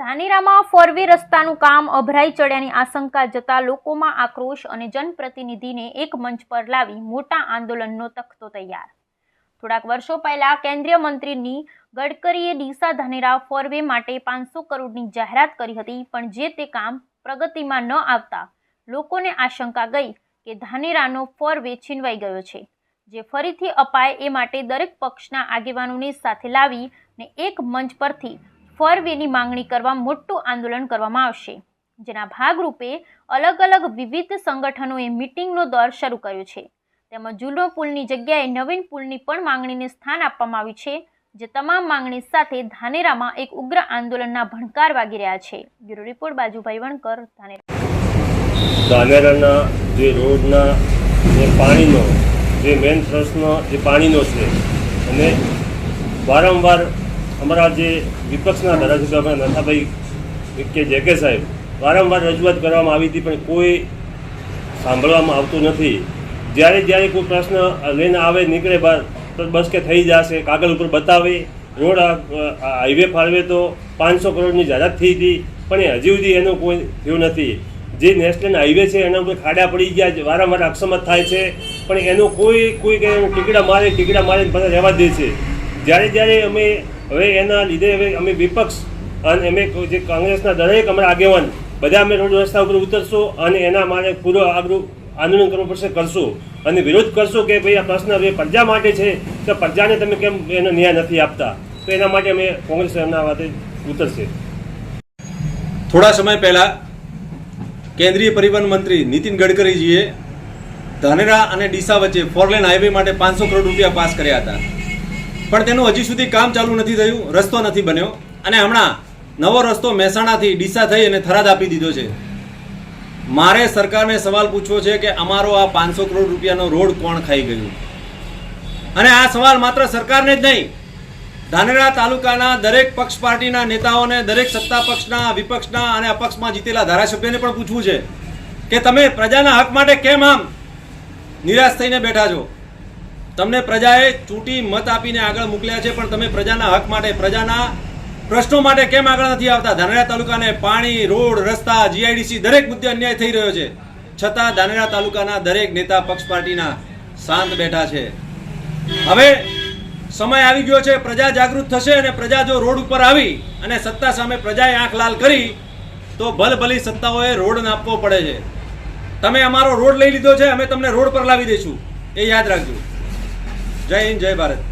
ધાનેરામાં ફોરવે રસ્તાનું કામ અભરાઈ ચડ્યાની આશંકા જતા લોકોમાં આક્રોશ અને જનપ્રતિનિધિને એક મંચ પર લાવી મોટા આંદોલનનો તખ્તો તૈયાર। થોડાક વર્ષો પહેલા કેન્દ્રીય મંત્રીની ગડકરીએ ડીસા ધાનેરા ફોરવે માટે 500 કરોડની જાહેરાત કરી હતી, પણ જે તે કામ પ્રગતિમાં ન આવતા લોકોને આશંકા ગઈ કે ધાનેરાનો ફોરવે છીનવાઈ ગયો છે, જે ફરીથી અપાય એ માટે દરેક પક્ષના આગેવાનોને સાથે લાવીને એક મંચ પરથી ફોરવેની માંગણી કરવા મોટું આંદોલન કરવામાં આવશે, જેના ભાગરૂપે અલગ અલગ વિવિધ સંગઠનોએ મીટિંગનો દોર શરૂ કર્યો છે। તેમજ જૂનો પુલની જગ્યાએ નવીન પુલની પણ માંગણીને સ્થાન આપવામાં આવ્યું છે, જે તમામ માંગણી સાથે ધાનેરામાં એક ઉગ્ર આંદોલનના ભણકાર વાગી રહ્યા છે। Bureau report Bajubhai Vankar, Dhanera. ધાનેરાના જે રોડના જે પાણીનો જે મેઇન પ્રશ્ન જે પાણીનો છે, અને વારંવાર અમારા જે વિપક્ષના ધારાસભ્ય નથાભાઈ કે જેકે સાહેબ વારંવાર રજૂઆત કરવામાં આવી હતી, પણ કોઈ સાંભળવામાં આવતું નથી। જ્યારે કોઈ પ્રશ્ન લઈને આવે નીકળે બહાર તો બસ કે થઈ જશે, કાગળ ઉપર બતાવે। રોડ હાઈવે ફાળવે તો 500 કરોડની જાહેરાત થઈ હતી, પણ એ હજી સુધી એનું કોઈ થયું નથી। જે નેશનલ હાઈવે છે એના ઉપર ખાડા પડી ગયા, વારંવાર અક્ષમત થાય છે, પણ એનો કોઈ ટીકડા મારે બધા રહેવા દે છે। જ્યારે અમે હવે એના લીધે હવે અમે વિપક્ષ અને અમે જે કોંગ્રેસના દરેક અમારા આગેવાન બધા અમે રોડ રસ્તા ઉપર ઉતરશું અને એના માટે પૂરું આગળ આંદોલન કરવું પડશે, કરશું અને વિરોધ કરશું કે ભાઈ આ પ્રશ્ન હવે પ્રજા માટે છે, તો પ્રજાને તમે કેમ એનો ન્યાય નથી આપતા। તો એના માટે અમે કોંગ્રેસ એમના વાતે ઉતરશે। થોડા સમય પહેલા કેન્દ્રીય પરિવહન મંત્રી નીતિન ગડકરીજીએ ધાનેરા અને ડીસા વચ્ચે 4 લેન હાઈવે માટે 500 કરોડ રૂપિયા પાસ કર્યા હતા, પણ તેનું હજી સુધી કામ ચાલુ નથી થયું, રસ્તો નથી બન્યો, અને હમણાં નવો રસ્તો મહેસાણાથી ડીસા થઈ અને થરાદ આપી દીધો છે। મારે સરકારને સવાલ પૂછવો છે કે અમારો આ 500 કરોડ રૂપિયાનો રોડ કોણ ખાઈ ગયું? અને આ સવાલ માત્ર સરકારને જ નહીં, ધાનેરા તાલુકાના દરેક પક્ષ પાર્ટીના નેતાઓને, દરેક સત્તા પક્ષના, વિપક્ષના અને અપક્ષમાં જીતેલા ધારાસભ્યને પણ પૂછવું છે કે તમે પ્રજાના હક માટે કેમ આમ નિરાશ થઈને બેઠા છો? તમને પ્રજાએ ચૂંટી મત આપીને આગળ મોકલ્યા છે, પણ તમે પ્રજાના હક માટે, પ્રજાના પ્રશ્નો માટે કેમ આગળ નથી આવતા? ધાનેરા તાલુકાને પાણી, રોડ, રસ્તા, જીઆઈડીસી દરેક મુદ્દે અન્યાય થઈ રહ્યો છે, છતાં ધાનેરા તાલુકાના દરેક નેતા પક્ષ પાર્ટીના શાંત બેઠા છે। હવે સમય આવી ગયો છે, પ્રજા જાગૃત થશે, અને પ્રજા જો રોડ ઉપર આવી અને સત્તા સામે પ્રજાએ આંખ લાલ કરી તો ભલભલી સત્તાઓએ રોડ નાપવો પડે છે। તમે અમારો રોડ લઈ લીધો છે, અમે તમને રોડ પર લાવી દઈશું, એ યાદ રાખજો। જય હિન્દ, જય ભારત।